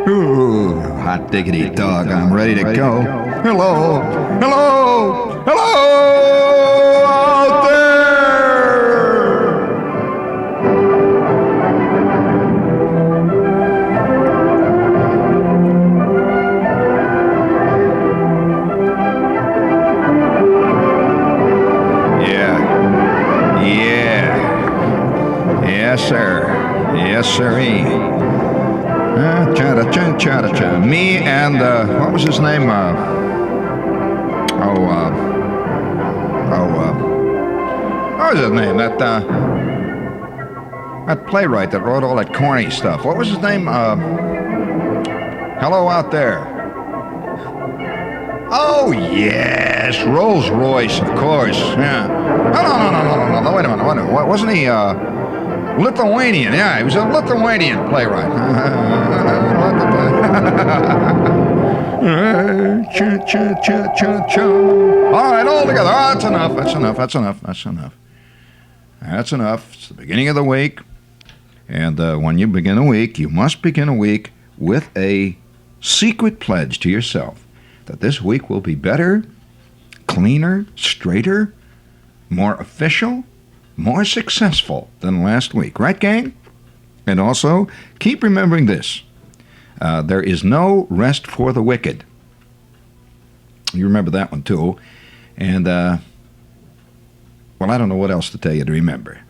Ooh, hot diggity dog, I'm ready to go. Hello, hello, hello out there! Yes, sir. Yes, sirree. Cha-da-cha. Me and, what was his name? What was his name? That playwright that wrote all that corny stuff. What was his name? Hello out there. Oh, yes. Rolls Royce, of course. Yeah. No, wait a minute. Wasn't he, Lithuanian? Yeah, he was a Lithuanian playwright. All right, all together. Oh, that's enough. It's the beginning of the week. And when you begin a week, you must begin a week with a secret pledge to yourself that this week will be better, cleaner, straighter, more official, more successful than last week. Right, gang? And also, keep remembering this. There is no rest for the wicked. You remember that one, too. And, well, I don't know what else to tell you to remember.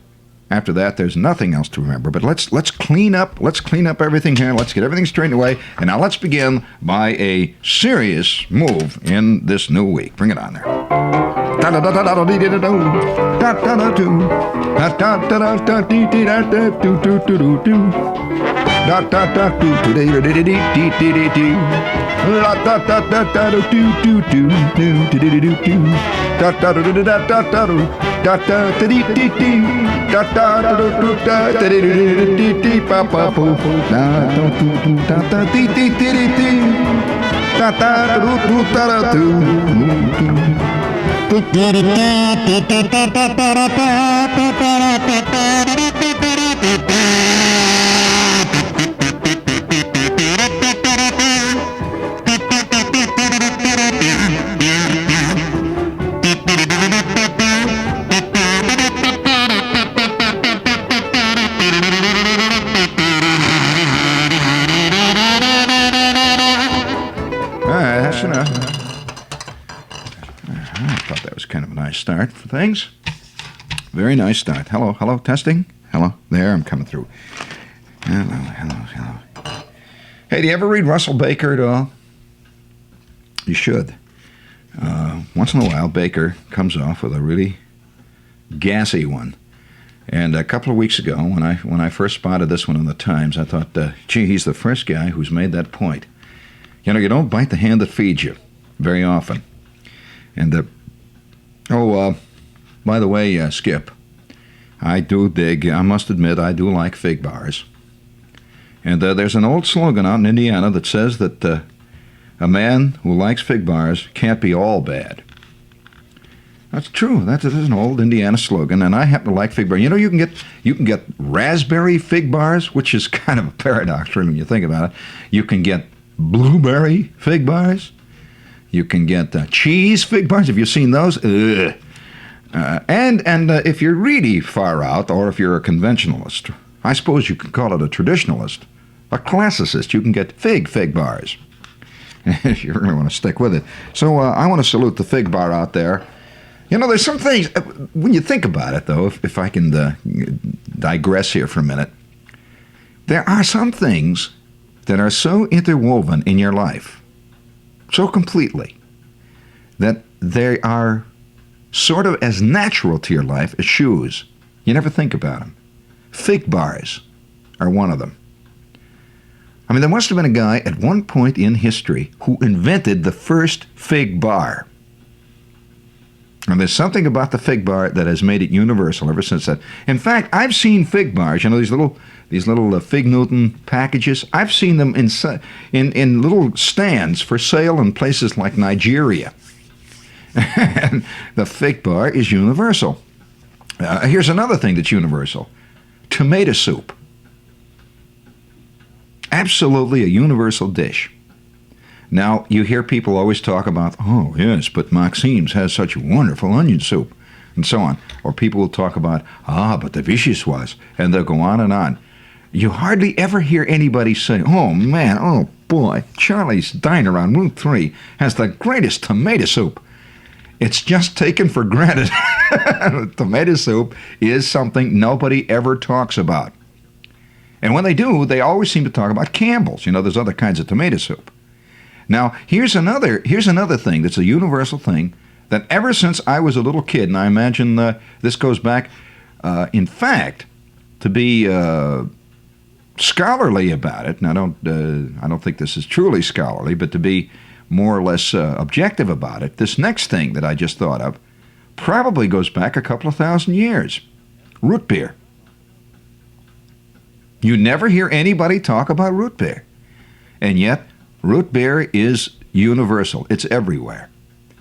After that, there's nothing else to remember. But let's clean up. Let's clean up everything here. Let's get everything straightened away. And now let's begin by a serious move in this new week. Bring it on there. Start for things. Very nice start. Hello, testing. Hello, there, I'm coming through. Hello. Hey, do you ever read Russell Baker at all? You should. Once in a while, Baker comes off with a really gassy one. And a couple of weeks ago, when I first spotted this one in the Times, I thought, gee, he's the first guy who's made that point. You know, you don't bite the hand that feeds you very often. And by the way, Skip, I must admit, I do like fig bars. And there's an old slogan out in Indiana that says that a man who likes fig bars can't be all bad. That's true. That is an old Indiana slogan, and I happen to like fig bars. You know, you can get raspberry fig bars, which is kind of a paradox when you think about it. You can get blueberry fig bars. You can get cheese fig bars. Have you seen those? Ugh. And if you're really far out, or if you're a conventionalist, I suppose you could call it a traditionalist, a classicist, you can get fig bars, if you really want to stick with it. So I want to salute the fig bar out there. You know, there's some things, when you think about it, though, if I can digress here for a minute, there are some things that are so interwoven in your life, so completely, that they are sort of as natural to your life as shoes. You never think about them. Fig bars are one of them. I mean, there must have been a guy at one point in history who invented the first fig bar. And there's something about the fig bar that has made it universal ever since then. In fact, I've seen fig bars, you know, these little Fig Newton packages. I've seen them in little stands for sale in places like Nigeria. And the fig bar is universal. Here's another thing that's universal. Tomato soup. Absolutely a universal dish. Now, you hear people always talk about, oh, yes, but Maxime's has such wonderful onion soup, and so on. Or people will talk about, but the Vichyssoise, and they'll go on and on. You hardly ever hear anybody say, oh, man, oh, boy, Charlie's Diner on Route 3 has the greatest tomato soup. It's just taken for granted. Tomato soup is something nobody ever talks about. And when they do, they always seem to talk about Campbell's. There's other kinds of tomato soup. Now, here's another thing that's a universal thing that ever since I was a little kid, and I imagine this goes back, in fact, to be scholarly about it, and I don't think this is truly scholarly, but to be more or less objective about it, this next thing that I just thought of probably goes back a couple of thousand years. Root beer. You never hear anybody talk about root beer. And yet, root beer is universal. It's everywhere.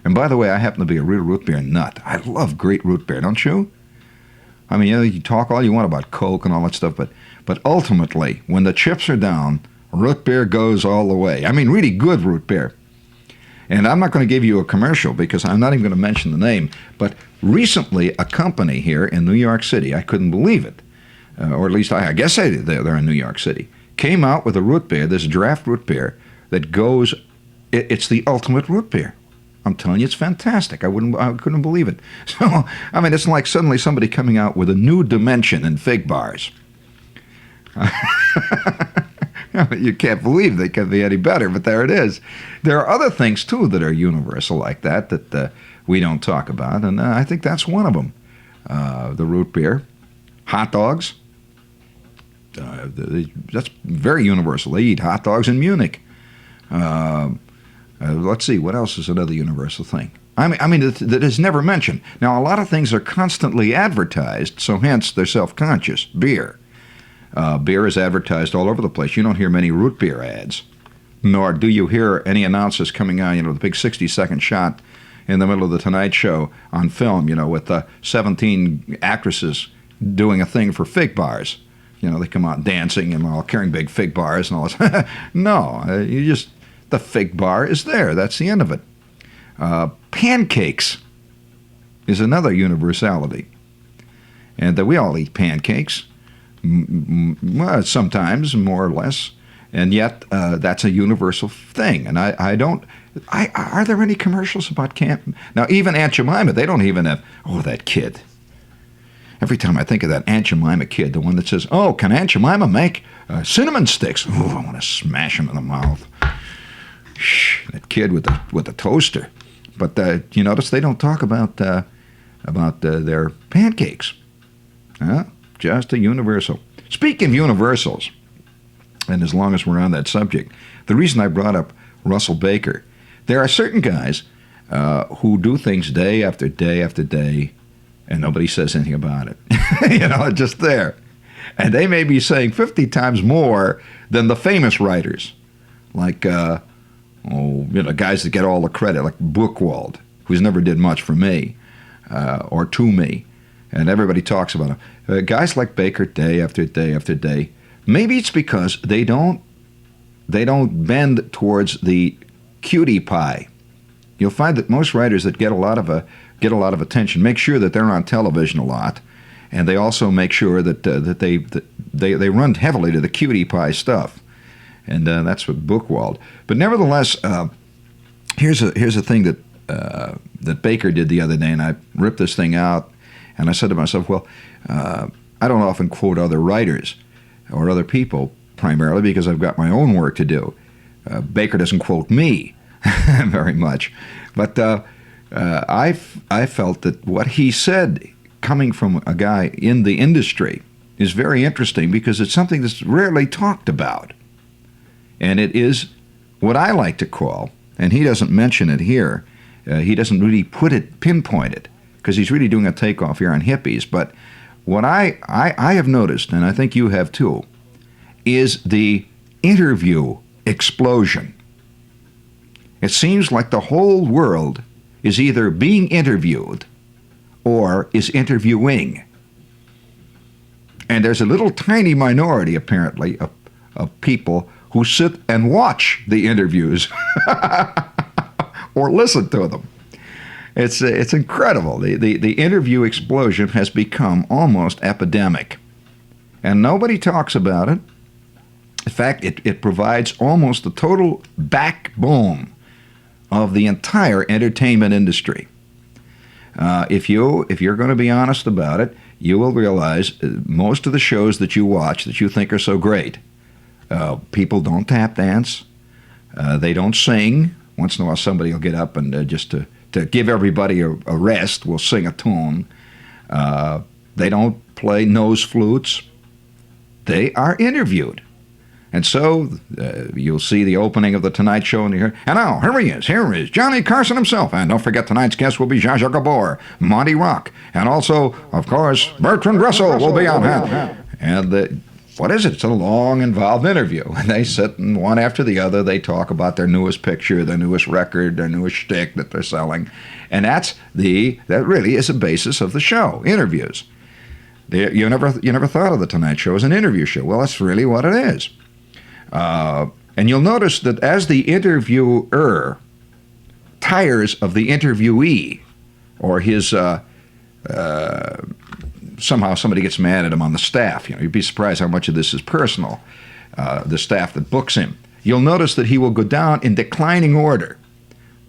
And by the way, I happen to be a real root beer nut. I love great root beer, don't you? I mean, you talk all you want about Coke and all that stuff, but ultimately, when the chips are down, root beer goes all the way. I mean, really good root beer. And I'm not going to give you a commercial because I'm not even going to mention the name, but recently a company here in New York City, I couldn't believe it, or at least I guess they're in New York City, came out with a root beer, this draft root beer, that goes, it's the ultimate root beer. I'm telling you, it's fantastic. I couldn't believe it. So, I mean, it's like suddenly somebody coming out with a new dimension in fig bars. You can't believe they can be any better, but there it is. There are other things, too, that are universal like that we don't talk about, and I think that's one of them. The root beer. Hot dogs. That's very universal. They eat hot dogs in Munich. Let's see, what else is another universal thing? I mean that is never mentioned. Now, a lot of things are constantly advertised, so hence they're self-conscious. Beer. Beer is advertised all over the place. You don't hear many root beer ads, nor do you hear any announcers coming on, the big 60-second shot in the middle of the Tonight Show on film, with 17 actresses doing a thing for fig bars. They come out dancing and all carrying big fig bars and all this. No, the fig bar is there. That's the end of it. Pancakes is another universality. And we all eat pancakes, sometimes more or less. And yet, that's a universal thing. And are there any commercials about camp? Now, even Aunt Jemima, they don't even have, that kid. Every time I think of that Aunt Jemima kid, the one that says, can Aunt Jemima make cinnamon sticks? I want to smash him in the mouth. That kid with the toaster. But you notice they don't talk about their pancakes. Just a universal. Speaking of universals, and as long as we're on that subject, the reason I brought up Russell Baker, there are certain guys who do things day after day after day, and nobody says anything about it. It's just there. And they may be saying 50 times more than the famous writers, like guys that get all the credit, like Buchwald, who's never did much for me or to me, and everybody talks about him. Guys like Baker, day after day after day. Maybe it's because they don't bend towards the cutie pie. You'll find that most writers that get a lot of attention make sure that they're on television a lot, and they also make sure that they run heavily to the cutie pie stuff. And that's what Buchwald. But nevertheless, here's a thing that Baker did the other day, and I ripped this thing out, and I said to myself, well, I don't often quote other writers or other people, primarily because I've got my own work to do. Baker doesn't quote me very much, but I felt that what he said, coming from a guy in the industry, is very interesting because it's something that's rarely talked about. And it is what I like to call, and he doesn't mention it here, he doesn't really pinpoint it, because he's really doing a takeoff here on hippies. But what I have noticed, and I think you have too, is the interview explosion. It seems like the whole world is either being interviewed or is interviewing. And there's a little tiny minority, apparently, of people who sit and watch the interviews or listen to them. It's incredible. The interview explosion has become almost epidemic, and nobody talks about it. In fact, it provides almost the total backbone of the entire entertainment industry. If you're going to be honest about it, you will realize most of the shows that you watch that you think are so great, people don't tap dance, they don't sing. Once in a while, somebody will get up and just to give everybody a rest, will sing a tune. They don't play nose flutes. They are interviewed. And so you'll see the opening of The Tonight Show, and you hear, and now, here is Johnny Carson himself. And don't forget, tonight's guest will be Zsa Zsa Gabor, Monty Rock, and also, of course, Bertrand Russell will be on hand. And what is it? It's a long, involved interview. And they sit, and one after the other, they talk about their newest picture, their newest record, their newest shtick that they're selling. And that really is the basis of the show, interviews. You never thought of The Tonight Show as an interview show. Well, that's really what it is. And you'll notice that as the interviewer tires of the interviewee, or his somehow somebody gets mad at him on the staff, you'd be surprised how much of this is personal, the staff that books him. You'll notice that he will go down in declining order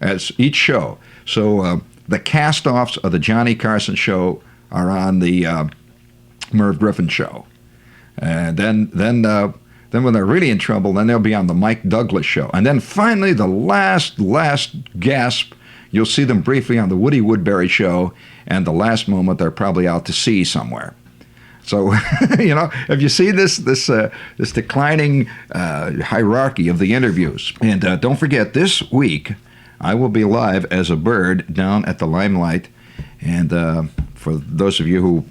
as each show. So the cast-offs of the Johnny Carson show are on the Merv Griffin show. And then when they're really in trouble, then they'll be on the Mike Douglas show. And then finally, the last gasp, you'll see them briefly on the Woody Woodbury show, and the last moment they're probably out to sea somewhere. So, have you seen this declining hierarchy of the interviews? And don't forget, this week, I will be live as a bird down at the Limelight. And for those of you who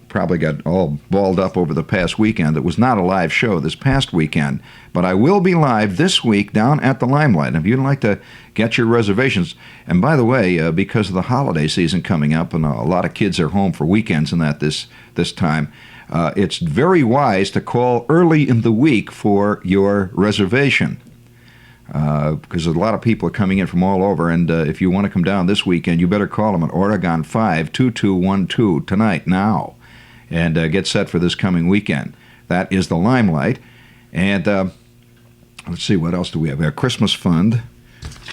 probably got all balled up over the past weekend, it was not a live show this past weekend, but I will be live this week down at the Limelight. If you'd like to get your reservations, and by the way, because of the holiday season coming up, and a lot of kids are home for weekends and that this time, it's very wise to call early in the week for your reservation, because a lot of people are coming in from all over, and if you want to come down this weekend, you better call them at Oregon 52212 tonight, now, and get set for this coming weekend. That is the Limelight. And let's see, what else do we have? Our Christmas Fund.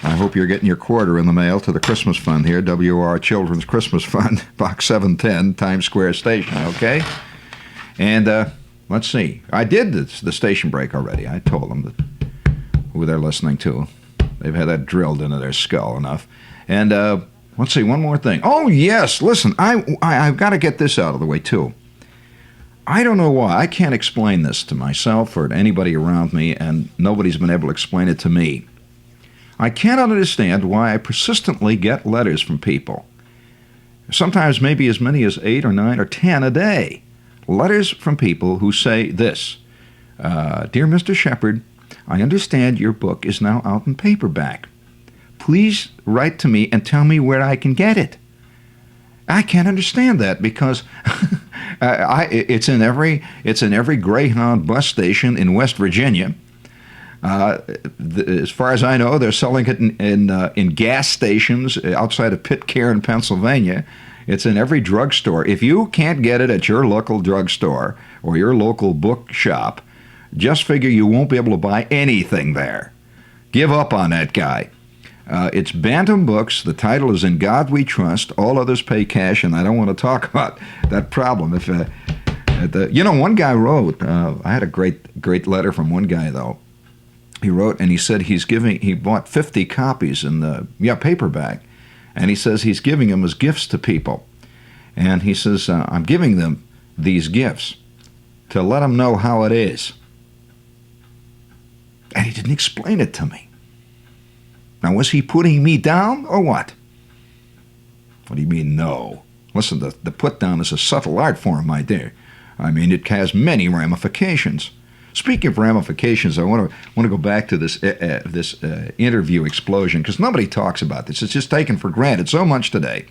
I hope you're getting your quarter in the mail to the Christmas Fund here, WOR Children's Christmas Fund, Box 710, Times Square Station, okay? And let's see. I did the station break already. I told them that who they're listening to. They've had that drilled into their skull enough. And let's see, one more thing. Oh, yes, listen, I've got to get this out of the way, too. I don't know why. I can't explain this to myself or to anybody around me, and nobody's been able to explain it to me. I cannot understand why I persistently get letters from people. Sometimes maybe as many as 8 or 9 or 10 a day. Letters from people who say this: Dear Mr. Shepard, I understand your book is now out in paperback. Please write to me and tell me where I can get it. I can't understand that, because it's in every Greyhound bus station in West Virginia. As far as I know, they're selling it in gas stations outside of Pitcairn, Pennsylvania. It's in every drugstore. If you can't get it at your local drugstore or your local bookshop, just figure you won't be able to buy anything there. Give up on that guy. It's Bantam Books. The title is In God We Trust. All others pay cash, and I don't want to talk about that problem. If one guy wrote, I had a great letter from one guy, though. He wrote, and he said he bought 50 copies in the paperback, and he says he's giving them as gifts to people. And he says, I'm giving them these gifts to let them know how it is. And he didn't explain it to me. Now, was he putting me down or what? What do you mean, no? Listen, the put down is a subtle art form, my dear. I mean, it has many ramifications. Speaking of ramifications, I want to go back to this interview explosion, because nobody talks about this. It's just taken for granted so much today.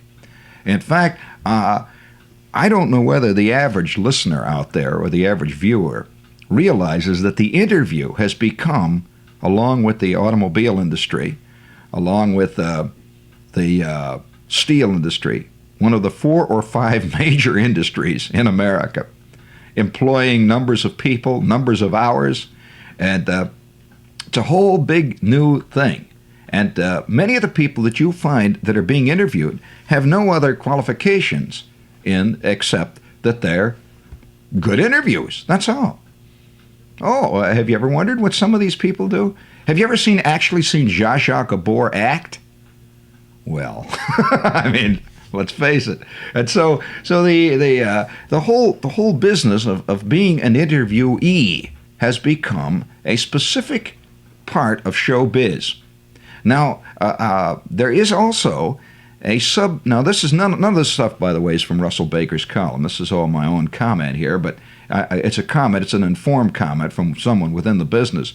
In fact, I don't know whether the average listener out there or the average viewer realizes that the interview has become, along with the automobile industry, along with the steel industry, one of the 4 or 5 major industries in America, employing numbers of people, numbers of hours, and it's a whole big new thing. And many of the people that you find that are being interviewed have no other qualifications except that they're good interviewers. That's all. Oh, have you ever wondered what some of these people do? Have you ever actually seen Zsa Gabor act? Well, I mean, let's face it. And so the whole business of being an interviewee has become a specific part of showbiz. Now, there is also a sub. Now, this is none of this stuff, by the way, is from Russell Baker's column. This is all my own comment here, but it's a comment. It's an informed comment from someone within the business.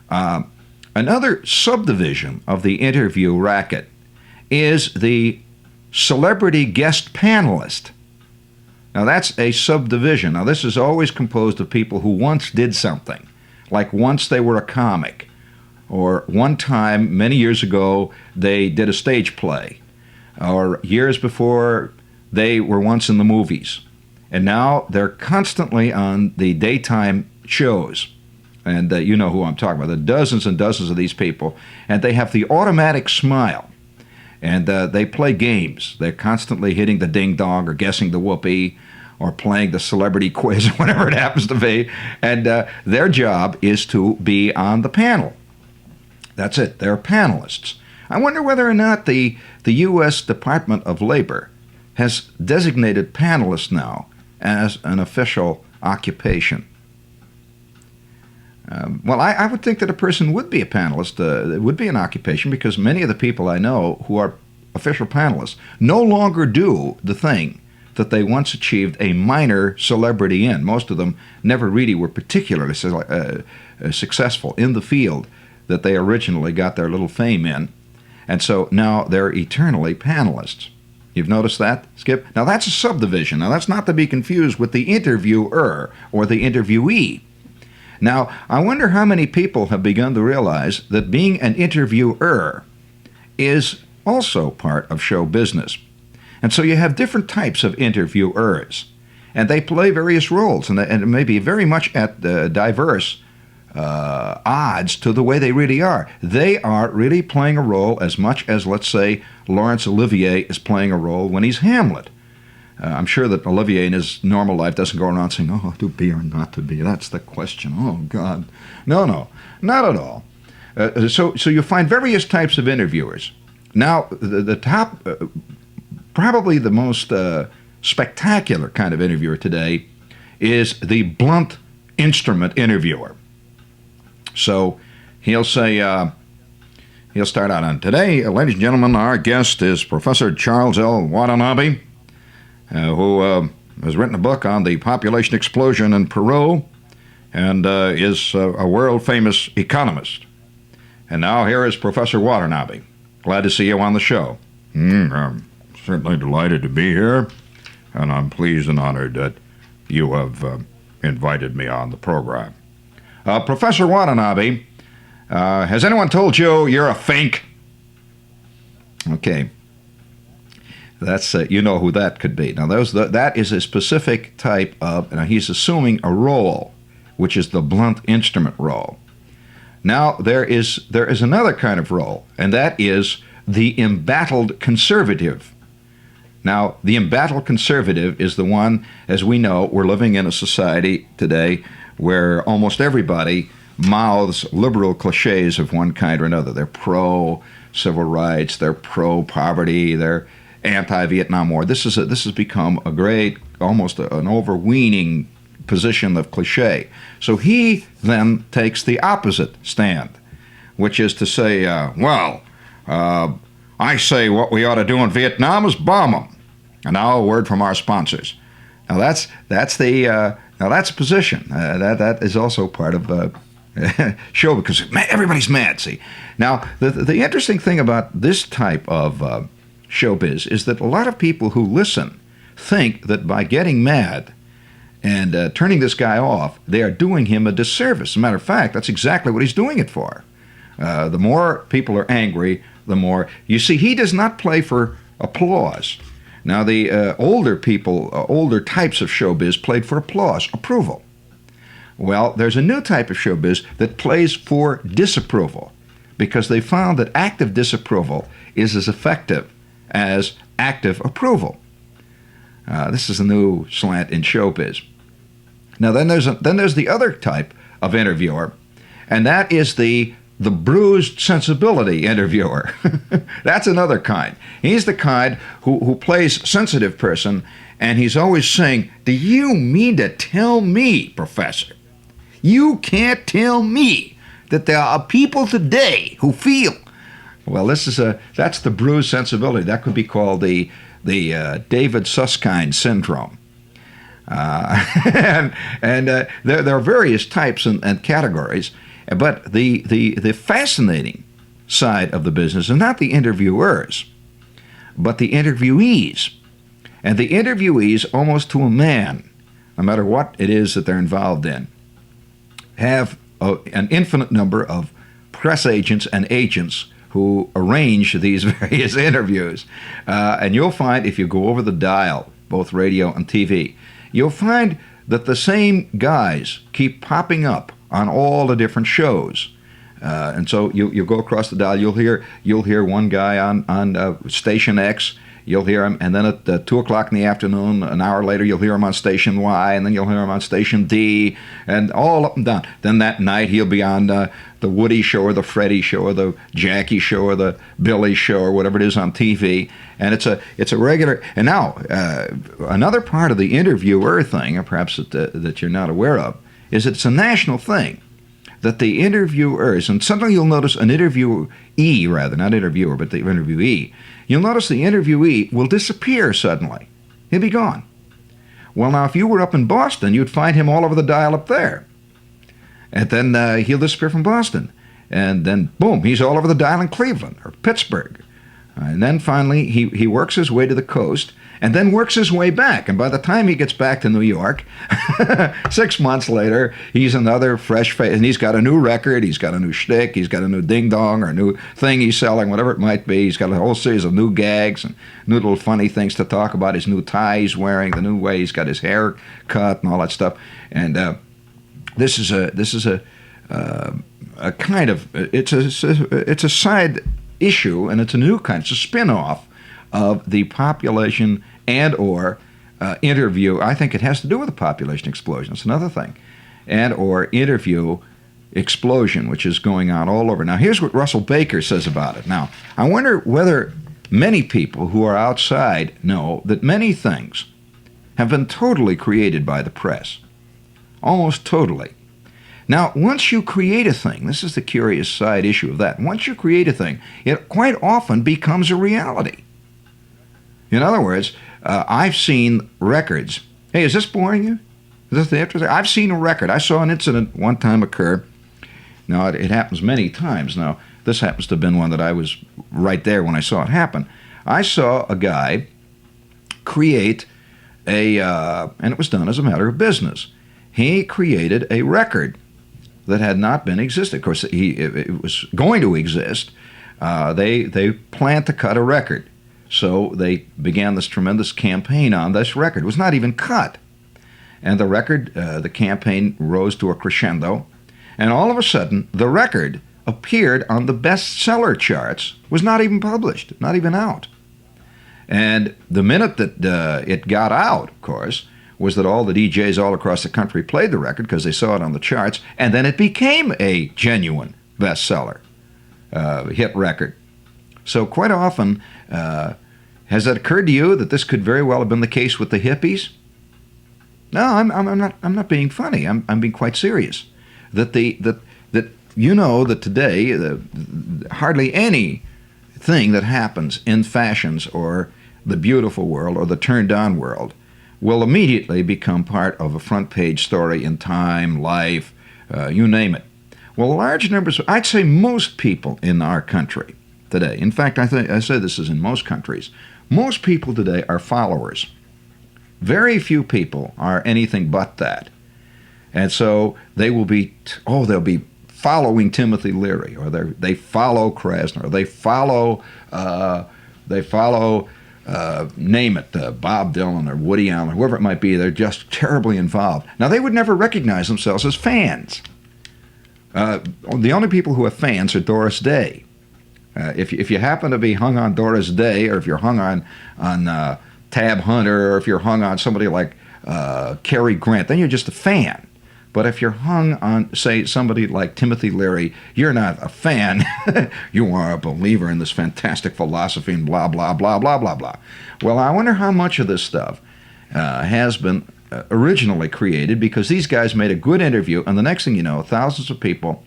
Another subdivision of the interview racket is the celebrity guest panelist. Now, that's a subdivision. Now, this is always composed of people who once did something, like once they were a comic, or one time, many years ago, they did a stage play, or years before, they were once in the movies. And now they're constantly on the daytime shows. And you know who I'm talking about. There are dozens and dozens of these people, and they have the automatic smile. And they play games. They're constantly hitting the ding-dong or guessing the whoopee or playing the celebrity quiz or whatever it happens to be. And their job is to be on the panel. That's it. They're panelists. I wonder whether or not the U.S. Department of Labor has designated panelists now as an official occupation. Well, I would think that a person would be a panelist. It would be an occupation, because many of the people I know who are official panelists no longer do the thing that they once achieved a minor celebrity in. Most of them never really were particularly successful in the field that they originally got their little fame in. And so now they're eternally panelists. You've noticed that, Skip? Now that's a subdivision. Now that's not to be confused with the interviewer or the interviewee. Now, I wonder how many people have begun to realize that being an interviewer is also part of show business. And so you have different types of interviewers, and they play various roles, and it may be very much at diverse odds to the way they really are. They are really playing a role as much as, let's say, Laurence Olivier is playing a role when he's Hamlet. I'm sure that Olivier in his normal life doesn't go around saying, oh, to be or not to be. That's the question. Oh, God. No, not at all. So you find various types of interviewers. Now, the top, probably the most spectacular kind of interviewer today is the blunt instrument interviewer. So he'll say, he'll start out on, today, ladies and gentlemen, our guest is Professor Charles L. Watanabe, who has written a book on the population explosion in Peru and is a world-famous economist. And now here is Professor Watanabe. Glad to see you on the show. I'm certainly delighted to be here, and I'm pleased and honored that you have invited me on the program. Professor Watanabe, has anyone told you you're a fink? Okay. That's you know who that could be. Now, that is a specific type of, now he's assuming a role, which is the blunt instrument role. Now, there is another kind of role, and that is the embattled conservative. Now, the embattled conservative is the one, as we know, we're living in a society today where almost everybody mouths liberal cliches of one kind or another. They're pro-civil rights, they're pro-poverty, they're anti-Vietnam War. This has become a great, almost an overweening position of cliche. So he then takes the opposite stand, which is to say, I say what we ought to do in Vietnam is bomb them. And now a word from our sponsors. Now that's a position. That is also part of show, because everybody's mad. See, now the interesting thing about this type of showbiz is that a lot of people who listen think that by getting mad and turning this guy off, they are doing him a disservice. As a matter of fact, that's exactly what he's doing it for. The more people are angry, the more... You see, he does not play for applause. Now, the older people, older types of showbiz played for applause, approval. Well, there's a new type of showbiz that plays for disapproval, because they found that active disapproval is as effective as active approval. This is a new slant in showbiz. Now, then there's the other type of interviewer, and that is the bruised sensibility interviewer. That's another kind. He's the kind who plays sensitive person, and he's always saying, "Do you mean to tell me, Professor? You can't tell me that there are people today who feel..." Well, that's the bruised sensibility. That could be called the David Susskind syndrome. And there are various types and categories, but the fascinating side of the business is not the interviewers, but the interviewees. And the interviewees, almost to a man, no matter what it is that they're involved in, have an infinite number of press agents and agents who arrange these various interviews. And you'll find, if you go over the dial, both radio and TV, you'll find that the same guys keep popping up on all the different shows. And so you go across the dial, you'll hear one guy on Station X, you'll hear him, and then at 2 o'clock in the afternoon, an hour later, you'll hear him on Station Y, and then you'll hear him on Station D, and all up and down. Then that night, he'll be on the Woody Show, or the Freddie Show, or the Jackie Show, or the Billy Show, or whatever it is on TV. And it's a regular... And now, another part of the interviewer thing, or perhaps that you're not aware of, is it's a national thing. That the interviewers, and suddenly you'll notice an interviewee, rather, not interviewer, but the interviewee, you'll notice the interviewee will disappear suddenly. He'll be gone. Well, now, if you were up in Boston, you'd find him all over the dial up there. And then he'll disappear from Boston. And then, boom, he's all over the dial in Cleveland or Pittsburgh. And then finally, he works his way to the coast, and then works his way back. And by the time he gets back to New York, 6 months later, he's another fresh face, and he's got a new record, he's got a new shtick, he's got a new ding-dong or a new thing he's selling, whatever it might be. He's got a whole series of new gags and new little funny things to talk about, his new tie he's wearing, the new way he's got his hair cut and all that stuff. And this is a kind of, it's a side issue, and it's a new kind, it's a spin-off of the population and or interview. I think it has to do with the population explosion. It's another thing. And or interview explosion, which is going on all over. Now, here's what Russell Baker says about it. Now, I wonder whether many people who are outside know that many things have been totally created by the press. Almost totally. Now, once you create a thing, this is the curious side issue of that. Once you create a thing, it quite often becomes a reality. In other words, I've seen records. Hey, is this boring you? Is this the interesting? I've seen a record. I saw an incident one time occur. Now, it happens many times. Now, this happens to have been one that I was right there when I saw it happen. I saw a guy create and it was done as a matter of business. He created a record that had not been existed. Of course, it was going to exist. They planned to cut a record. So they began this tremendous campaign on this record. It was not even cut. And the record, the campaign rose to a crescendo. And all of a sudden, the record appeared on the bestseller charts, was not even published, not even out. And the minute that it got out, of course, was that all the DJs all across the country played the record because they saw it on the charts, and then it became a genuine bestseller, hit record. So quite often, has it occurred to you that this could very well have been the case with the hippies? No, I'm not being funny. I'm being quite serious. That you know that today hardly anything that happens in fashions or the beautiful world or the turned on world will immediately become part of a front page story in Time, Life, you name it. Well, large numbers, I'd say most people in our country today, in fact, I say this is in most countries, most people today are followers. Very few people are anything but that. And so they will be, they'll be following Timothy Leary, or they follow Krasner, or they follow, name it, Bob Dylan or Woody Allen, whoever it might be. They're just terribly involved. Now, they would never recognize themselves as fans. The only people who are fans are Doris Day. If you happen to be hung on Doris Day, or if you're hung on Tab Hunter, or if you're hung on somebody like Cary Grant, then you're just a fan. But if you're hung on, say, somebody like Timothy Leary, you're not a fan. You are a believer in this fantastic philosophy and blah, blah, blah, blah, blah, blah. Well, I wonder how much of this stuff has been originally created, because these guys made a good interview, and the next thing you know, thousands of people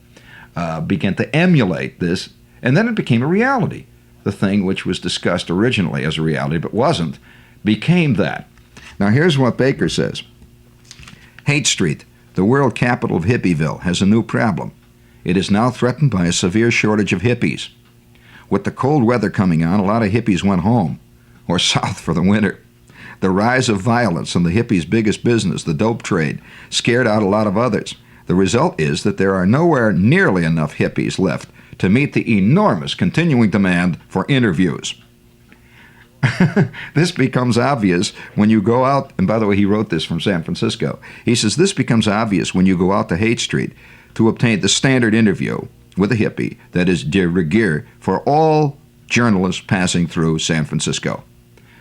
began to emulate this, and then it became a reality. The thing which was discussed originally as a reality but wasn't became that. Now, here's what Baker says. Haight Street, the world capital of Hippieville, has a new problem. It is now threatened by a severe shortage of hippies. With the cold weather coming on, a lot of hippies went home, or south for the winter. The rise of violence and the hippies' biggest business, the dope trade, scared out a lot of others. The result is that there are nowhere nearly enough hippies left to meet the enormous continuing demand for interviews. This becomes obvious when you go out, and by the way, he wrote this from San Francisco. He says, this becomes obvious when you go out to Haight Street to obtain the standard interview with a hippie that is de rigueur for all journalists passing through San Francisco.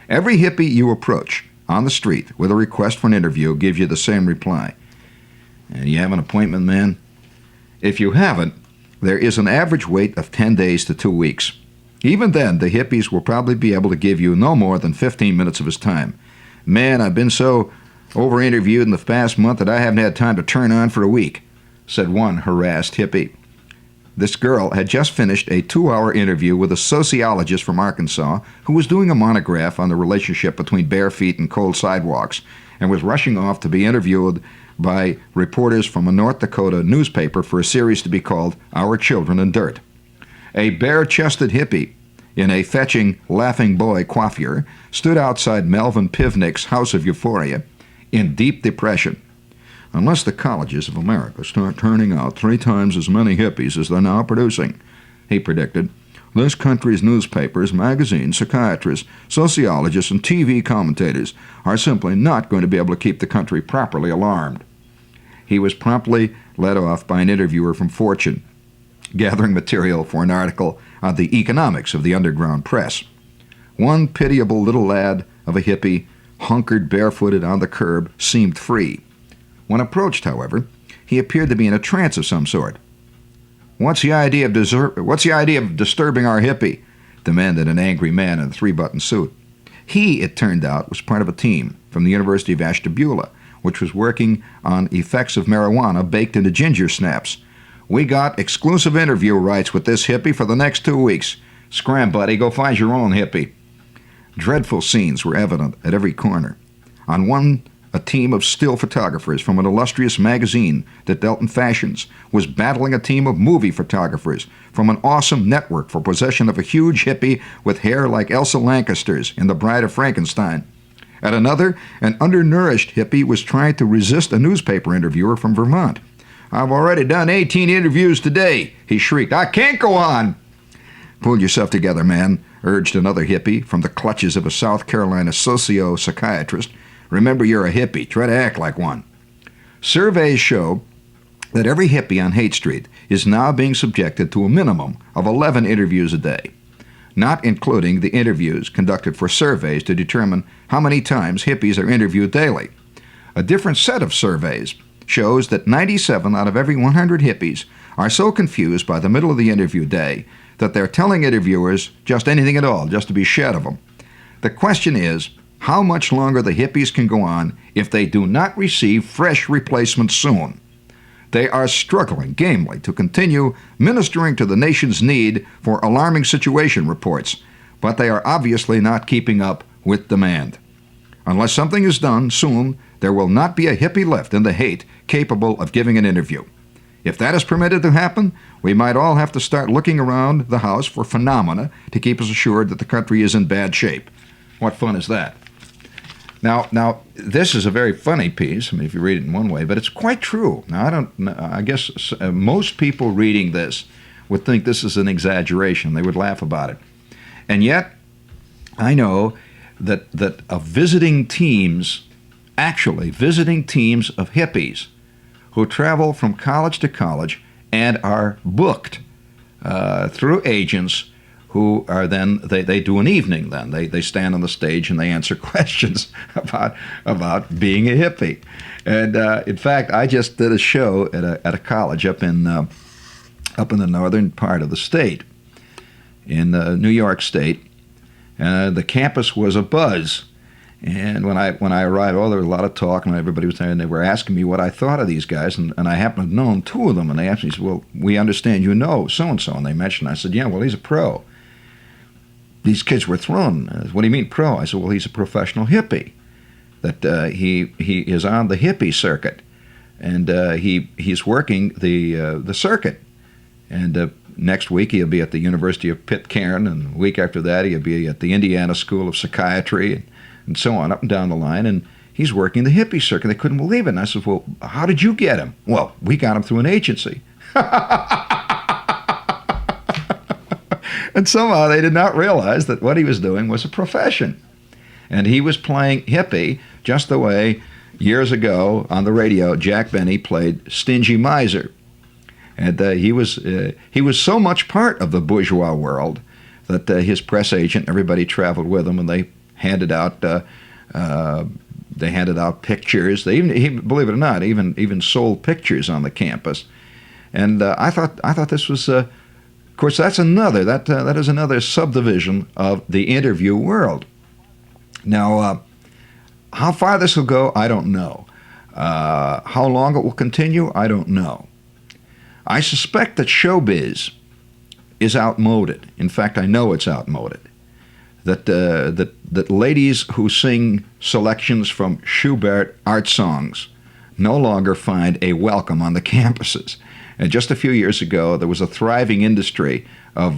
Every hippie you approach on the street with a request for an interview gives you the same reply. And you have an appointment, man? If you haven't, there is an average wait of 10 days to 2 weeks. Even then, the hippies will probably be able to give you no more than 15 minutes of his time. Man, I've been so over-interviewed in the past month that I haven't had time to turn on for a week, said one harassed hippie. This girl had just finished a 2-hour interview with a sociologist from Arkansas who was doing a monograph on the relationship between bare feet and cold sidewalks, and was rushing off to be interviewed by reporters from a North Dakota newspaper for a series to be called Our Children in Dirt. A bare-chested hippie in a fetching laughing boy coiffure stood outside Melvin Pivnick's House of Euphoria in deep depression. Unless the colleges of America start turning out 3 times as many hippies as they're now producing, he predicted, this country's newspapers, magazines, psychiatrists, sociologists, and TV commentators are simply not going to be able to keep the country properly alarmed. He was promptly led off by an interviewer from Fortune, gathering material for an article on the economics of the underground press. One pitiable little lad of a hippie, hunkered barefooted on the curb, seemed free. When approached, however, he appeared to be in a trance of some sort. What's the idea of disturbing our hippie?" demanded an angry man in a 3-button suit. He, it turned out, was part of a team from the University of Ashtabula, which was working on effects of marijuana baked into ginger snaps. "We got exclusive interview rights with this hippie for the next 2 weeks. Scram, buddy, go find your own hippie." Dreadful scenes were evident at every corner. On one, a team of still photographers from an illustrious magazine that dealt in fashions was battling a team of movie photographers from an awesome network for possession of a huge hippie with hair like Elsa Lancaster's in The Bride of Frankenstein. At another, an undernourished hippie was trying to resist a newspaper interviewer from Vermont. "I've already done 18 interviews today," he shrieked. "I can't go on." "Pull yourself together, man," urged another hippie from the clutches of a South Carolina socio-psychiatrist. "Remember, you're a hippie. Try to act like one." Surveys show that every hippie on Haight Street is now being subjected to a minimum of 11 interviews a day, not including the interviews conducted for surveys to determine how many times hippies are interviewed daily. A different set of surveys shows that 97 out of every 100 hippies are so confused by the middle of the interview day that they're telling interviewers just anything at all, just to be shed of them. The question is, how much longer the hippies can go on if they do not receive fresh replacements soon. They are struggling gamely to continue ministering to the nation's need for alarming situation reports, but they are obviously not keeping up with demand. Unless something is done soon, there will not be a hippie left in the Haight capable of giving an interview. If that is permitted to happen, we might all have to start looking around the house for phenomena to keep us assured that the country is in bad shape. What fun is that? Now, this is a very funny piece. I mean, if you read it in one way, but it's quite true. Now, I guess most people reading this would think this is an exaggeration. They would laugh about it. And yet, I know that visiting teams of hippies who travel from college to college and are booked through agents who are then, they do an evening then. They stand on the stage and they answer questions about being a hippie. And in fact, I just did a show at a college up in the northern part of the state, in New York State. The campus was abuzz. And when I arrived, there was a lot of talk, and everybody was there, and they were asking me what I thought of these guys, and I happened to know two of them, and they asked me, well, we understand you know so-and-so, and they mentioned, I said, yeah, well, he's a pro. These kids were thrown. What do you mean pro? I said, well, he's a professional hippie, that he is on the hippie circuit, and he's working the circuit, and next week he'll be at the University of Pitcairn, and the week after that he'll be at the Indiana School of Psychiatry, and so on, up and down the line, and he's working the hippie circuit. They couldn't believe it. And I said, well, how did you get him? Well, we got him through an agency. And somehow they did not realize that what he was doing was a profession. And he was playing hippie just the way, years ago, on the radio, Jack Benny played Stingy Miser. And he was so much part of the bourgeois world that his press agent, everybody traveled with him, and they handed out pictures. They even, believe it or not, even sold pictures on the campus. And I thought this was, of course, that is another subdivision of the interview world. Now, how far this will go, I don't know. How long it will continue, I don't know. I suspect that showbiz is outmoded. In fact, I know it's outmoded. That ladies who sing selections from Schubert art songs no longer find a welcome on the campuses. And just a few years ago, there was a thriving industry of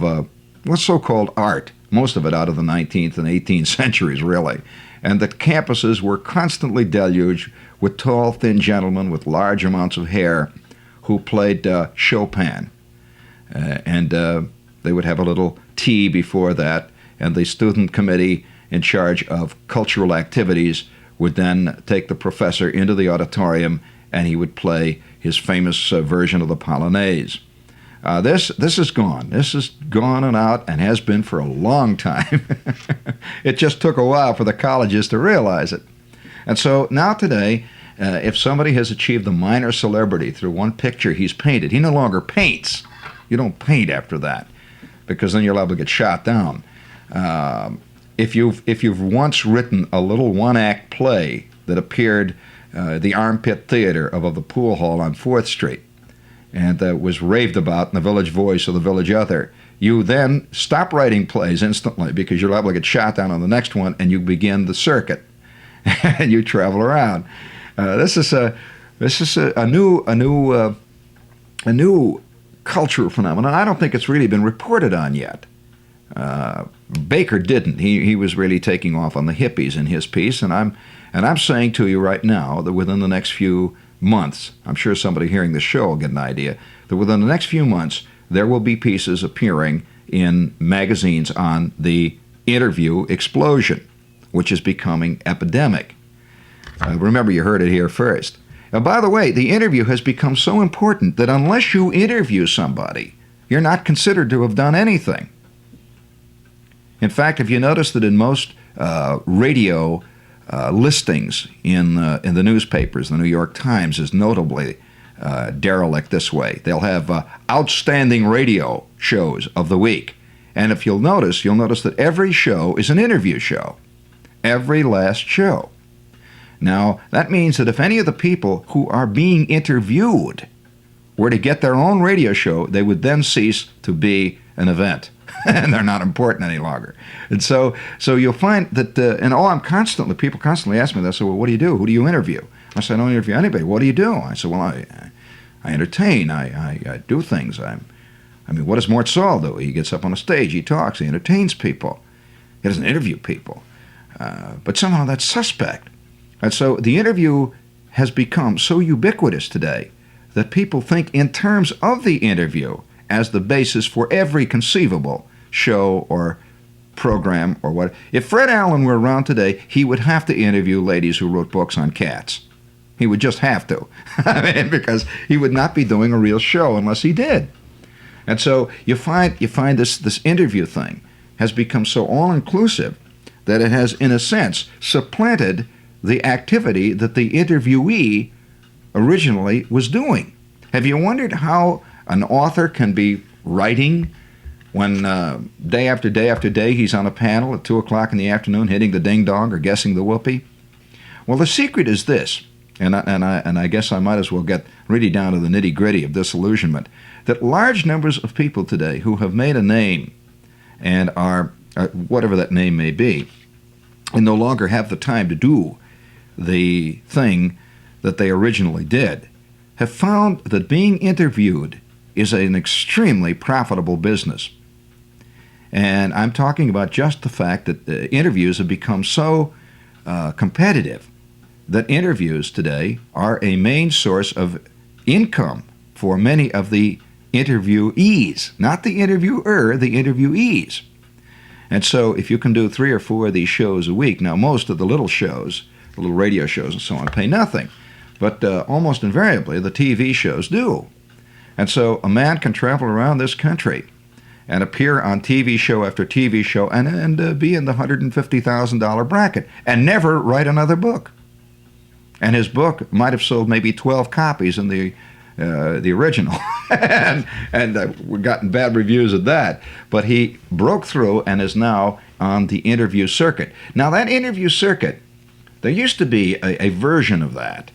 what's so-called art, most of it out of the 19th and 18th centuries, really. And the campuses were constantly deluged with tall, thin gentlemen with large amounts of hair who played Chopin. And they would have a little tea before that, and the student committee in charge of cultural activities would then take the professor into the auditorium, and he would play his famous version of the Polonaise. This is gone. This is gone and out, and has been for a long time. It just took a while for the colleges to realize it. And so now today, if somebody has achieved a minor celebrity through one picture he's painted, he no longer paints. You don't paint after that, because then you're liable to get shot down. If you've once written a little one-act play that appeared the Armpit Theater of the Pool Hall on 4th Street, and was raved about in the Village Voice or the Village Other, you then stop writing plays instantly, because you're liable to get shot down on the next one, and you begin the circuit, and you travel around. This is a new cultural phenomenon. I don't think it's really been reported on yet. Baker didn't. He was really taking off on the hippies in his piece, and I'm saying to you right now that within the next few months, I'm sure somebody hearing this show will get an idea, that within the next few months there will be pieces appearing in magazines on the interview explosion, which is becoming epidemic. Remember, you heard it here first. And by the way, the interview has become so important that unless you interview somebody, you're not considered to have done anything. In fact, if you notice that in most radio listings in the newspapers, the New York Times is notably derelict this way. They'll have outstanding radio shows of the week. And if you'll notice that every show is an interview show. Every last show. Now, that means that if any of the people who are being interviewed were to get their own radio show, they would then cease to be an event. And they're not important any longer. And so you'll find that, people constantly ask me that. So, well, what do you do? Who do you interview? I say, I don't interview anybody. What do you do? I said, well, I entertain. I do things. I mean, what does Mort Saul do? He gets up on a stage. He talks. He entertains people. He doesn't interview people. But somehow that's suspect. And so the interview has become so ubiquitous today that people think in terms of the interview as the basis for every conceivable show or program or what. If Fred Allen were around today, he would have to interview ladies who wrote books on cats. He would just have to. I mean, because he would not be doing a real show unless he did. And so you find this interview thing has become so all-inclusive that it has, in a sense, supplanted the activity that the interviewee originally was doing. Have you wondered how an author can be writing when day after day after day he's on a panel at 2 o'clock in the afternoon hitting the ding-dong or guessing the whoopee? Well, the secret is this, and I guess I might as well get really down to the nitty-gritty of disillusionment, that large numbers of people today who have made a name and are, whatever that name may be, and no longer have the time to do the thing that they originally did, have found that being interviewed is an extremely profitable business. And I'm talking about just the fact that the interviews have become so competitive that interviews today are a main source of income for many of the interviewees, not the interviewer, the interviewees. And so if you can do 3 or 4 of these shows a week, now most of the little shows, the little radio shows and so on, pay nothing. But almost invariably, the TV shows do. And so a man can travel around this country and appear on TV show after TV show and be in the $150,000 bracket and never write another book. And his book might have sold maybe 12 copies in the original, and we've gotten bad reviews of that. But he broke through and is now on the interview circuit. Now that interview circuit, there used to be a version of that.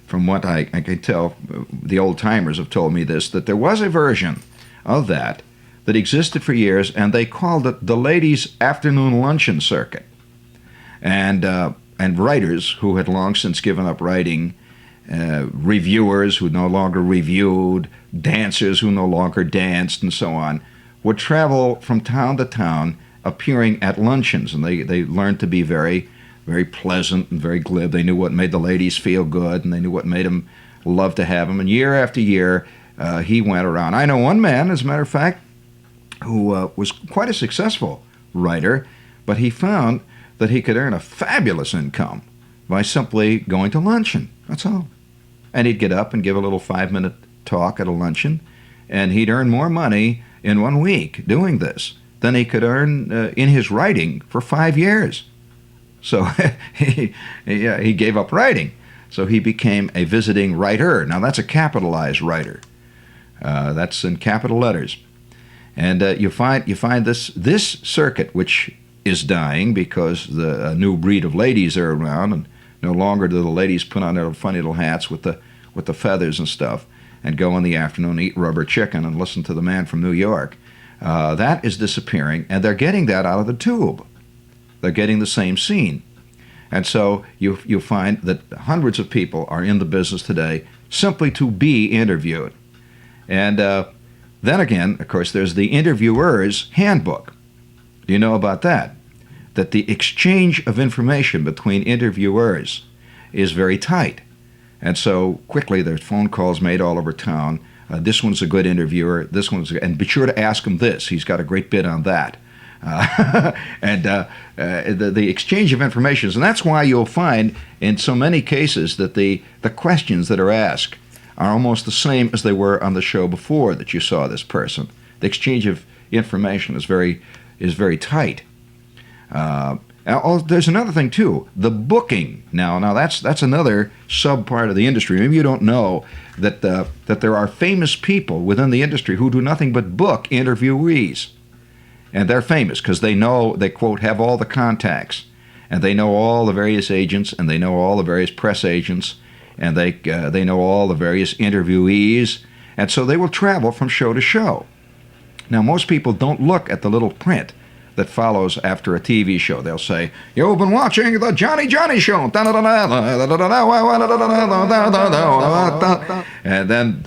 From what I can tell, the old timers have told me this, that there was a version of that existed for years, and they called it the ladies' afternoon luncheon circuit. And writers who had long since given up writing, reviewers who no longer reviewed, dancers who no longer danced, and so on, would travel from town to town appearing at luncheons, and they learned to be very, very pleasant and very glib. They knew what made the ladies feel good, and they knew what made them love to have them. And year after year, he went around. I know one man, as a matter of fact, who was quite a successful writer, but he found that he could earn a fabulous income by simply going to luncheon. That's all. And he'd get up and give a little 5-minute talk at a luncheon, and he'd earn more money in 1 week doing this than he could earn in his writing for 5 years. So he gave up writing. So he became a visiting writer. Now that's a capitalized writer. That's in capital letters. And you find this circuit, which is dying because the new breed of ladies are around, and no longer do the ladies put on their funny little hats with the feathers and stuff and go in the afternoon, eat rubber chicken, and listen to the man from New York. That is disappearing, and they're getting that out of the tube. They're getting the same scene. And so you find that hundreds of people are in the business today simply to be interviewed. And then again, of course, there's the interviewer's handbook. Do you know about that? That the exchange of information between interviewers is very tight. And so quickly there's phone calls made all over town. This one's a good interviewer. This one's and be sure to ask him this. He's got a great bit on that. And the exchange of information. And that's why you'll find in so many cases that the questions that are asked are almost the same as they were on the show before that you saw this person. The exchange of information is very tight. There's another thing too, the booking. Now that's another sub part of the industry. Maybe you don't know that there are famous people within the industry who do nothing but book interviewees, and they're famous because they quote have all the contacts, and they know all the various agents, and they know all the various press agents, and they know all the various interviewees, and so they will travel from show to show. Now most people don't look at the little print that follows after a TV show. They'll say, "You've been watching the Johnny Show." And then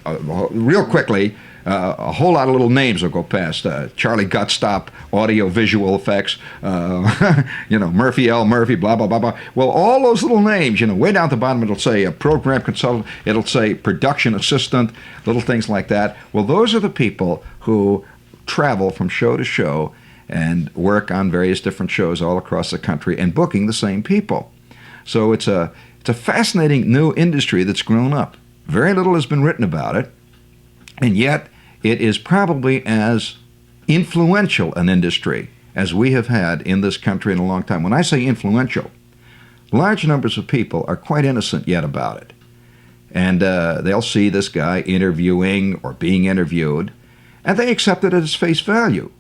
real quickly, A whole lot of little names will go past. Charlie Gutstop, audio visual effects, Murphy L. Murphy, blah, blah, blah, blah. Well, all those little names, way down at the bottom, it'll say a program consultant, it'll say production assistant, little things like that. Well, those are the people who travel from show to show and work on various different shows all across the country and booking the same people. So it's a fascinating new industry that's grown up. Very little has been written about it, and yet it is probably as influential an industry as we have had in this country in a long time. When I say influential, large numbers of people are quite innocent yet about it. And they'll see this guy interviewing or being interviewed, and they accept it at its face value,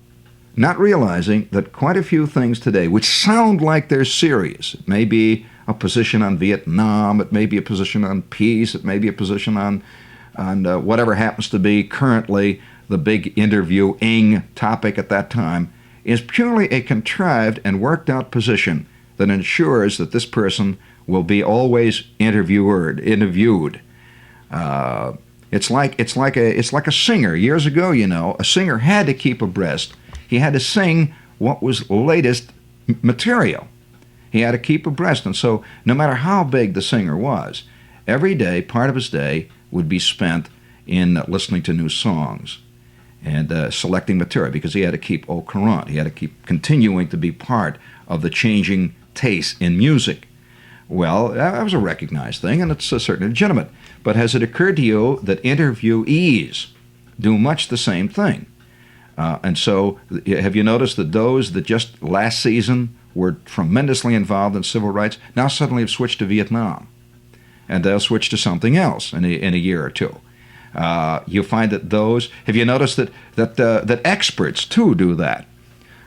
not realizing that quite a few things today, which sound like they're serious, it may be a position on Vietnam, it may be a position on peace, it may be a position on whatever happens to be currently the big interviewing topic at that time, is purely a contrived and worked out position that ensures that this person will be always interviewed. It's like a singer. Years ago, a singer had to keep abreast. He had to sing what was latest material. He had to keep abreast, and so no matter how big the singer was, every day, part of his day would be spent in listening to new songs and selecting material, because he had to keep au courant. He had to keep continuing to be part of the changing taste in music. Well, that was a recognized thing, and it's certainly legitimate. But has it occurred to you that interviewees do much the same thing? And so have you noticed that those that just last season were tremendously involved in civil rights now suddenly have switched to Vietnam? And they'll switch to something else in a year or two. You'll find that have you noticed that experts too do that?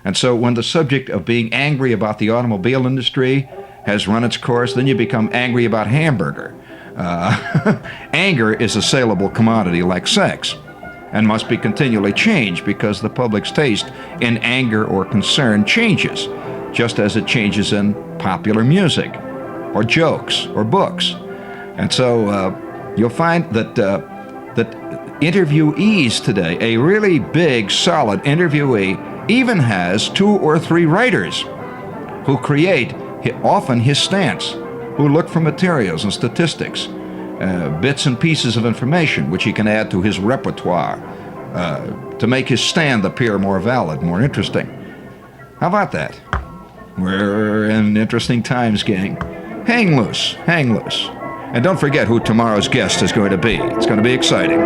And so when the subject of being angry about the automobile industry has run its course, then you become angry about hamburger. Anger is a saleable commodity like sex, and must be continually changed because the public's taste in anger or concern changes, just as it changes in popular music or jokes or books. And so you'll find that interviewees today, a really big, solid interviewee, even has 2 or 3 writers who create often his stance, who look for materials and statistics, bits and pieces of information which he can add to his repertoire to make his stand appear more valid, more interesting. How about that? We're in interesting times, gang. Hang loose, hang loose. And don't forget who tomorrow's guest is going to be. It's going to be exciting.